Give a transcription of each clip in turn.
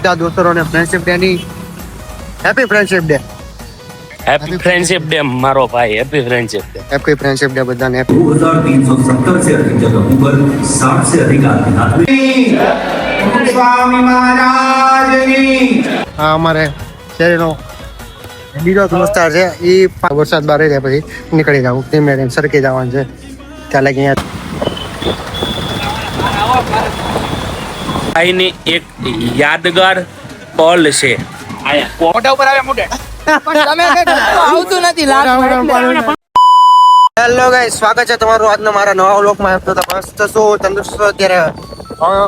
બધા દોસ્તરોને friendship day ની happy friendship day. Happy friendship day मारो भाई, happy friendship day. Happy friendship day બધાને. 2370 से अधिक जगहों पर 60 से अधिक आध्यात्मिक स्वामी महाराजनी. આ અમારે શેરીનો બીજો વિસ્તાર છે. એ વરસાદ બાર રહી જાય પછી નીકળી જવું, ધીમે ધીમે સરકી જવાનું છે. ત્યાં લગી ભાઈની એક યાદગાર પલ છે. મોઢા ઉપર આવે મોઢે. આવતું નથી હેલો ગાઈસ, સ્વાગત છે તમારું આજના મારા નવા વ્લોગમાં. મસ્ત શું તંદુરસ્ત અત્યારે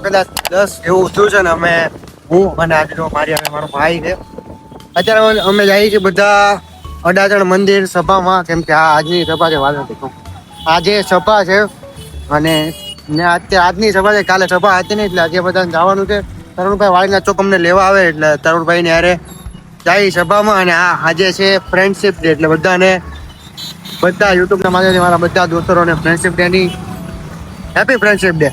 કદાચ 10 એવું થયું છે ને. હું અને આજનો મારો ભાઈ છે. અત્યારે અમે જઈએ છીએ બધા અડાજણ મંદિર સભામાં, કેમ કે આજની સભા છે. આજે સભા છે અને અત્યારે આજની સભા છે. કાલે સભા હતી નહીં એટલે આજે બધાને જવાનું છે. તરુણભાઈ વાળીના ચોક અમને લેવા આવે એટલે તરુણભાઈને યારે જાય સભામાં. અને આજે છે ફ્રેન્ડશિપ ડે એટલે બધા યુટ્યુબના માધ્યમથી મારા બધા દોસ્તરોને ફ્રેન્ડશિપ ડે ની હેપી ફ્રેન્ડશિપ ડે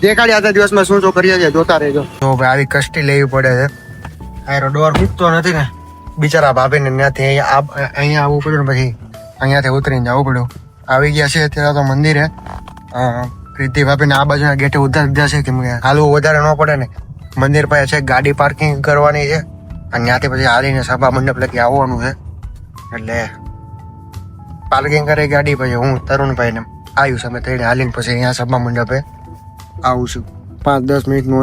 દેખાડી. આજના દિવસમાં શું શું કરીએ છીએ જોતા રહેજો. તો ભાઈ આવી કષ્ટી લેવી પડે છે. આયરો ડોર ખૂટતો નથી ને બિચારા ભાભીને ત્યાંથી અહીંયા આવવું પડ્યું ને પછી અહીંયાથી ઉતરીને જવું પડ્યું. આવી ગયા છે અત્યારે તો મંદિરે. કૃતિ ભાભીને આ બાજુના ગેટે ઉધાર દીધા છે કેમ કે હાલવું વધારે ન પડે ને. મંદિર પાસે છે, ગાડી પાર્કિંગ કરવાની છે અને ત્યાંથી પછી હાલીને સભા મંડપ લગી આવવાનું છે. એટલે પાર્કિંગ કરે ગાડી, પછી હું તરુણભાઈને આવ્યું અમે થઈને હાલીને પછી અહીંયા સભા મંડપે આવું છું. 5-10 મિનિટનું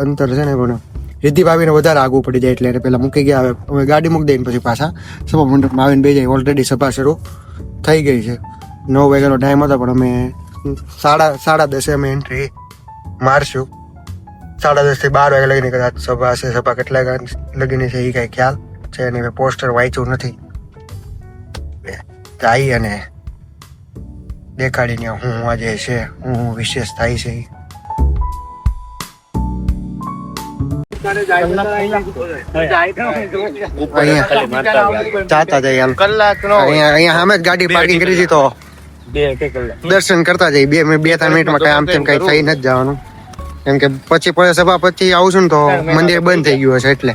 અંતર છે ને પણ રિદ્ધિ ભાભીને વધારે આગવું પડી જાય એટલે પેલા મૂકી ગયા. હવે ગાડી મૂકી દઈને પછી પાછા સભા મંડપમાં આવીને બે જાય. ઓલરેડી સભા શરૂ થઈ ગઈ છે. 9 વાગ્યાનો ટાઈમ હતો પણ અમે 10:30 અમે એન્ટ્રી મારશું. 10:30 થી 12 વાગ્યા લગીને કદાચ સભા હશે. સભા કેટલા લગીને છે એ કઈ ખ્યાલ છે નહીં. પોસ્ટર વાંચ્યું નથી. આવી અને દેખાડીને હું આજે છે હું વિશેષ થાય છે. જાતા જઈએ અહીંયા સામે જ ગાડી પાર્કિંગ કરી હતી તો દર્શન કરતા જઈએ. 2-3 મિનિટમાં કઈ આમ તેમ કઈ થઈ નથી જવાનું કેમ કે પછી સભા પછી આવું છું ને તો મંદિર બંધ થઈ ગયું હશે એટલે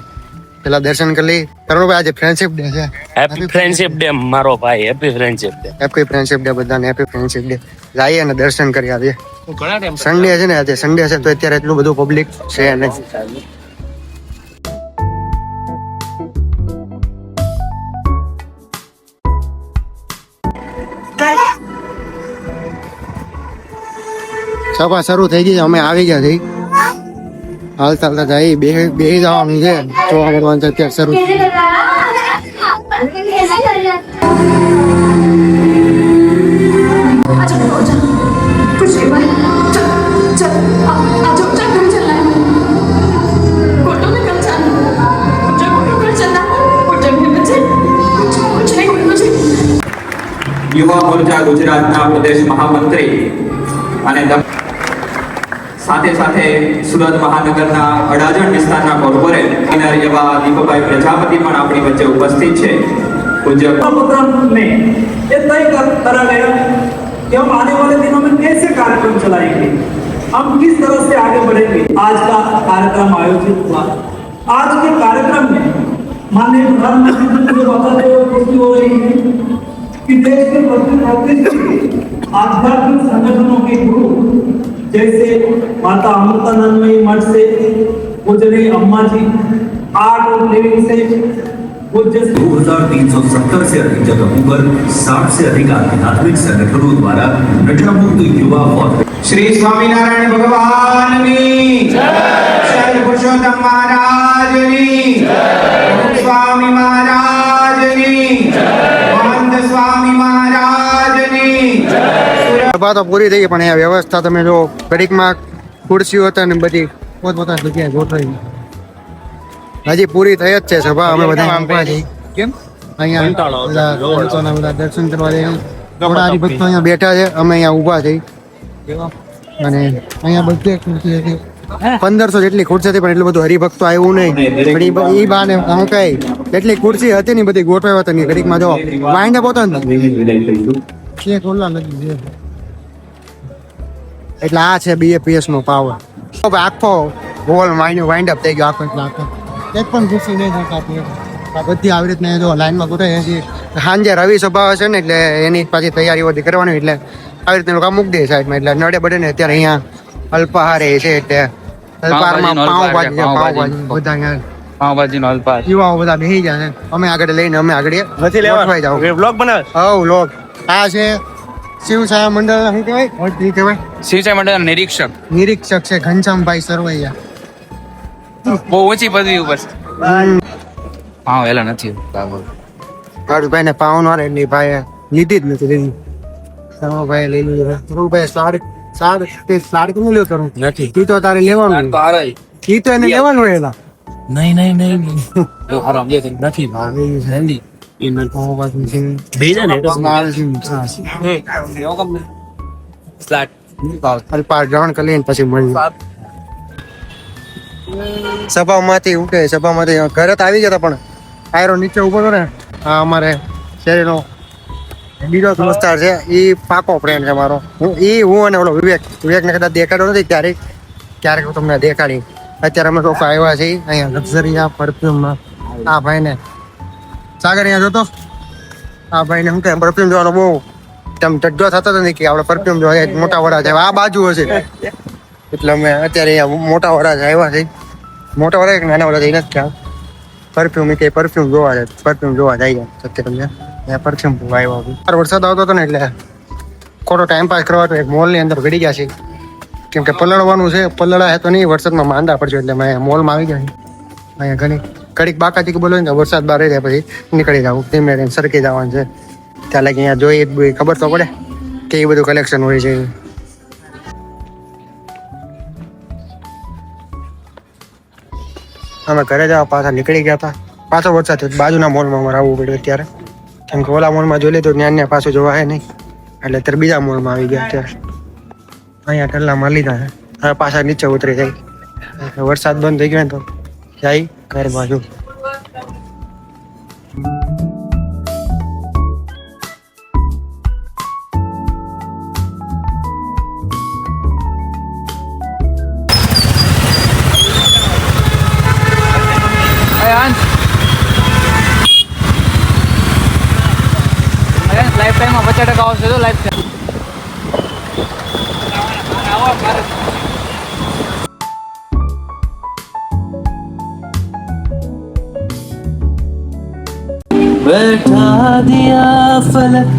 પેલા દર્શન કરી લઈ. તરુણભાઈ આજે ફ્રેન્ડશિપ ડે છે. हैप्पी फ्रेंडशिप डे मारो भाई, happy friendship day. Happy friendship day બધાને. Happy friendship day. જઈએ અને દર્શન કરી આવીએ. સન્ડે છે ને આજે, સન્ડે છે તો અત્યારે એટલું બધું પબ્લિક છે નહીં. સભા શરૂ થઈ ગઈ, અમે આવી ગયા છીએ. હાલતા જઈ બે જવાનું છે. જોવા મળવાનું છે અત્યારે શરૂ. યુવા મોરચા ગુજરાતના પ્રદેશ મહામંત્રી અને સાથે સાથે સુરત મહાનગરના અડાજણ વિસ્તારના કોર્પોરેટ એવા દીપકભાઈ પ્રજાપતિ પણ આપણી વચ્ચે ઉપસ્થિત છે. पूज्य में ये तय करा गया कि हम आने वाले दिनों में कैसे कार्यक्रम चलाएंगे, हम किस तरह से आगे बढ़ेंगे. आज का कार्यक्रम आयोजित हुआ. आज के कार्यक्रम में माननीय प्रधानमंत्री जी को बताते हुए खुशी हो रही है कि देश के प्रतिष्ठित आध्यात्मिक संगठनों के गुरु जैसे माता अमृतानंदमयी मठ से पूजनीय अम्मा जी, आर्ट ऑफ लिविंग से 2370 से अधिक जगहों पर 60 से अधिक आध्यात्मिक संगठनों द्वारा नशामुक्त युवा फौज. श्री स्वामीनारायण भगवान की जय. पुरुषोत्तम महाराज की जय. स्वामी महाराज की जय. महंत स्वामी महाराज की जय. સભા તો પૂરી થઈ ગઈ પણ અહીંયા વ્યવસ્થા તમે જો ઘડીકમાં ખુરશીઓ હતા ને બધી પોતપોતાની જગ્યાએ ગોઠવાઈ. હજી પૂરી થઈ જ છે સભા. અમે બધા કેમ અહીંયા બધા દર્શન કરવા જઈએ. થોડા હરિભક્તો અહીંયા બેઠા છે, અમે અહીંયા ઊભા થઈ. અને અહીંયા બધે ખુરશી હતી, 1500 જેટલી ખુરશી હતી પણ એટલું બધું હરિભક્તો આવ્યું નહીં. પણ એ બાને હું કઈ એટલી ખુરશી હતી ને બધી ગોઠવાઈ હતી. ઘડીકમાં જો વાઈને પોતા એટલે આ છે BAPS નો પાવર. હવે આખો હોલ વાઇન્ડ અપ થઈ ગયો આખો એક પણ ખુશી નહીં દેખાતી આ બધી આવી રીતના જો લાઈનમાં ગોઠવાય છે. સાંજે રવિ સભા છે ને એટલે એની પાછી તૈયારી બધી કરવાની એટલે આવી રીતના લોકો મૂકી દે સાઈડમાં એટલે નડે બડે ને અત્યારે અહીંયા અલ્પાહારે છે એટલે અલ્પાહારમાં પાવભાજી બધા અહીંયા પાવભાજીનો અલ્પાહાર યુવાઓ બધા બેસી જાય છે. અમે આગળ લઈને અમે આગળ નથી ગોઠવાઈ જાવ બ્લોગ બનાવ હવ લોક આ છે શિવસાયા મંડળ શું કહેવાય શું કહેવાય શિવસાઈ મંડળના નિરીક્ષક નિરીક્ષક છે ઘનશ્યામભાઈ સરવૈયા. બહુ ઓછી પદવી ઉપર હા એલા નથી મારું ભાઈ ને પાવન વાળે ની ભાઈ લીધી જ નથી લીધી. ભાઈ લઈ લીધું ભાઈ સાડ કેમ લ્યો કરું નથી ઈ તો તારે લેવાનું ઈ તો એને લેવાનું હોય એલા નહીં આરામ જે નથી હેન્ડી અલ્પાર ગ્રહણ કરી લઈને પછી મળ્યું સભામાંથી ઉઠે સભામાંથી ઘરે તો આવી ગયા પણ આયરો નીચે ઉભો હતો ને આ અમારે શેરીનો બીજો વિસ્તાર છે એ પાકો ફ્રેન્ડ છે મારો હું અને ઓલો વિવેકને કદાચ દેખાડો નથી ક્યારેક હું તમને દેખાડી. અત્યારે અમે લોકો આવ્યા છીએ અહીંયા લક્ઝરિયા પરફ્યુમમાં. આ ભાઈને સાગર અહીંયા જોતો આ ભાઈને શું કહે પરફ્યુમ જોવાનો બહુ તેમ ટડ્ડો થતો હતો ને કે આપણે પરફ્યુમ જોવા મોટા વડા છે આ બાજુ હશે એટલે અમે અત્યારે અહીંયા મોટા વડા આવ્યા છે. મોટા વડા કે નાના વડા જઈ નથી ખ્યાલ પરફ્યુમ કે પરફ્યુમ જોવા જાય અત્યારે તમને અહીંયા પરફ્યુમ આવ્યા. વરસાદ આવતો હતો ને એટલે ખોટો ટાઈમ પાસ કરવા તો એક મોલની અંદર ઘડી ગયા છે કેમ કે પલળવાનું છે. પલળા હે તો નહીં વરસાદમાં માંદા પડશે એટલે મેં મોલમાં આવી ગયા અહીંયા ઘણી ઘડીક બાકાથી બોલો ને વરસાદ બહાર રહી જાય પછી નીકળી જાવ ધીમે સરકી જવાનું છે ત્યાં લાગી અહીંયા જોઈએ ખબર તો પડે કે એ બધું કલેક્શન હોય છે. અમે ઘરે જવા પાછા નીકળી ગયા હતા પાછો વરસાદ થયો બાજુના મોલમાં અમારે આવવું પડ્યું અત્યારે કેમ કે ઓલા મોલમાં જોઈ લીધું ત્યાં પાછું જોવા હે નહીં એટલે અત્યારે બીજા મોલમાં આવી ગયા અત્યારે અહીંયા ટલ્લામાં લીધા છે હવે પાછા નીચે ઉતરી જાય વરસાદ બંધ થઈ ગયો ને તો જાય ઘર બાજુ. લાઈફ ટાઈમમાં 50% આવશે તો લાઈફ ટાઈમ बैठा दिया फलक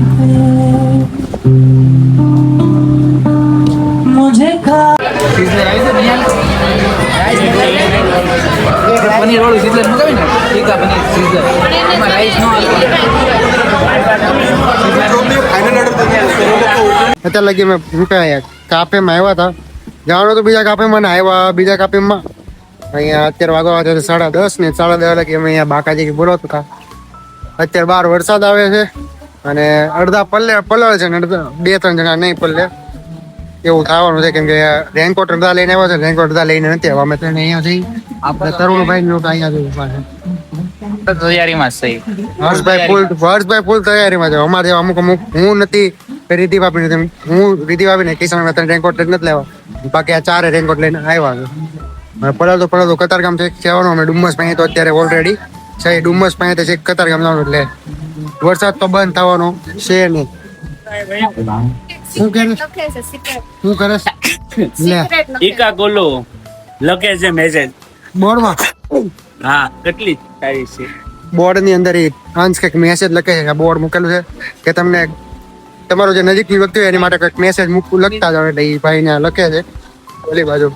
मुझे પનીર વાળું સિઝલર મગાવી ને ટીકા પનીર સિઝલર એમાં રાઈસ નો અત્યારે લગી મેં શું કહે કાફેમાં આવ્યા હતા જવાનું તો બીજા કાફેમાં ને આવ્યા બીજા કાફેમાં અહીંયા અત્યારે વાગવા 10:30 ને 10:30 લગી અમે અહીંયા બાકાજી બોલાવતા હતા. અત્યારે બહાર વરસાદ આવે છે અને અડધા પલળ છે ને અડધા 2-3 જણા નહીં પલ્લે એવું થવાનું છે કેમ કે રેનકોટ અડધા લઈને આવ્યા છે રેનકોટ અડધા લઈને નથી આવ્યા. અમે તેને અહીંયા જઈ આપણે તરુણભાઈ લોકો અહીંયા જવું પાસે તૈયારીમાં સહી હર્ષભાઈ ફૂલ તૈયારીમાં છે. અમારે અમુક હું નથી રીતિ ભાભી નથી હું રીતિ ભાભી ને કિશન રેનકોટ નથી લેવા બાકી આ 4 રેનકોટ લઈને આવ્યા છે. પલળતો કતારગામ છે જવાનું અમે ડુમ્મસ પાસે તો અત્યારે ઓલરેડી છે ડુમ્મસ પાસે છે કતારગામ જવાનું એટલે વરસાદ તો બંધ થવાનો છે નહીં. શું કરે લે ટીકા ગોલો લખે છે મેસેજ બોર્ડમાં હા કેટલી સારી છે બોર્ડ ની અંદર અંશ કંઈક મેસેજ લખે છે બોર્ડ મૂકેલું છે કે તમને તમારો જે નજીકની વ્યક્તિ હોય એની માટે કંઈક મેસેજ લખતા જાવ એટલે એ ભાઈ ને લખે છે ઓલી બાજુ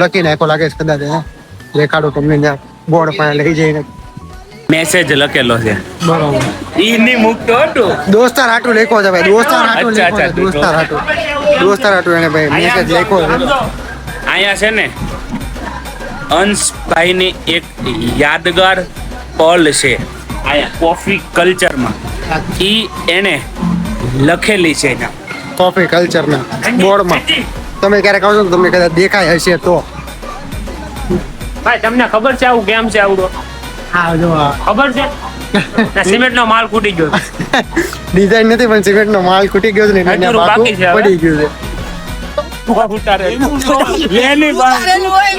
લખીને આખો લાગે છે કદાચ દેખાડો તમને ત્યાં બોર્ડ પાસે લઈ જઈને મેસેજ લખેલો છે બરોબર ઈ ની મુકતો હતો દોસ્તાર હાટું લખ્યો છે ભાઈ દોસ્તાર હાટું એને ભાઈ મેસેજ લખ્યો છે. અહીંયા છે ને અંશભાઈની એક યાદગાર પલ છે અહીંયા કોફી કલ્ચરમાં ઈ એને લખેલી છે અહીંયા કોફી કલ્ચરના બોર્ડમાં તમે ક્યારેક આવશો તો તમને કદાચ દેખાય હશે તો ભાઈ તમને ખબર છે આવું કેમ છે આવડો હા જો ખબર છે સિમેન્ટ નો માલ ખૂટી ગયો ડિઝાઇન નથી પણ સિમેન્ટ નો માલ ખૂટી ગયો છે ને એટલે હજુ બાકી છે હવે. પડી ગયું છે વેલી બાંધ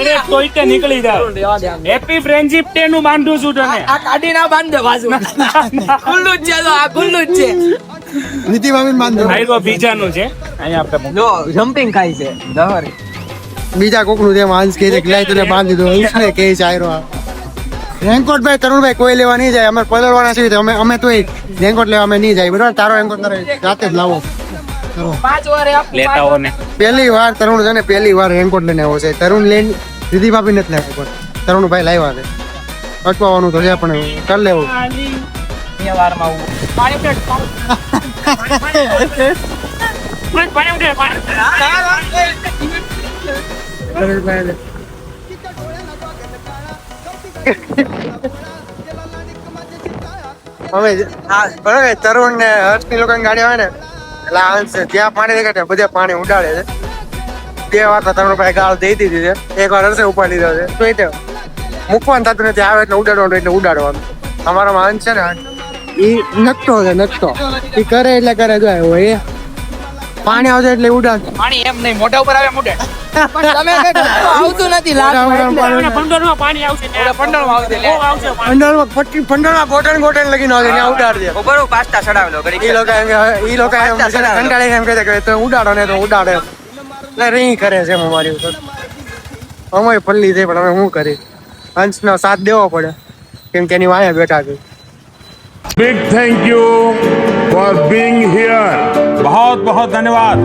અરે કોઈ તે નીકળી જાય હેપી ફ્રેન્ડશિપ ડે નું બાંધું છું તને આ કાઢી ના બાંધે બાજુ ખુલ્લું જ છે તો આ ખુલ્લું જ છે નીતિ મામીને બાંધો આયરો બીજાનું છે અહીંયા આપણે જો જમ્પિંગ ખાય છે દહર બીજા કોકનું જેમ હાંસ કે છે કે લાય તને બાંધી દો હંસને કહે છે આયરો આ રેનકોટ ભાઈ તરુણભાઈ કોઈ લેવા નહીં જાય અમે પલળવાના છીએ તો અમે તો રેનકોટ લેવા અમે નહીં જાય બરાબર તારો રેનકોટ તારે જાતે જ લાવો 5 વાર લેતા હો ને પહેલી વાર તરુણ છે ને પહેલી વાર રેનકોટ લઈને આવ્યો છે તરુણ લઈને દીદી ભાભી નથી લાવ્યો પણ તરુણ ભાઈ લાવ્યા છે અટવાવાનું તો છે પણ કરી લેવું વારમાં આવું પાણી હવે બરાબર તરુણ ને હર્ષની લોકોની ગાડી આવે ને એટલે હંસ જ્યાં પાણી દેખાય ત્યાં બધે પાણી ઉડાડે છે 2 વાર તો તરુણ ભાઈ ગાળ દઈ દીધી છે 1 વાર હર્ષે ઉપાડી દીધો છે તો એ મૂકવાનું થતું નથી આવે એટલે ઉડાડવાનું એટલે ઉડાડવાનું અમારામાં હંસ છે ને એ નકટો છે નકટો એ કરે એટલે કરે જો હોય એ પાણી આવશે એટલે ઉડાડ પાણી એમ નહીં મોઢા ઉપર આવે મોઢે પણ તમે કઈ આવતું નથી પંદરમાં પાણી આવશે પંડળમાં આવશે લે. પંડરમાં ગોટણ લગીને આવે ત્યાં ઉડાડ દે બરોબર પાસ્તા ચડાવેલો ઘડી ઈ લોકો એમ કંટાળી એમ કહે કે તો ઉડાડો ને તો ઉડાડે એટલે રીંગ કરે છે એમ અમારી ઉપર અમે પલ્લી છે પણ અમે શું કરી હંસનો સાથ દેવો પડે કેમ કે એની વાયા બેઠા છે Big thank you for being here. बहुत बहुत धन्यवाद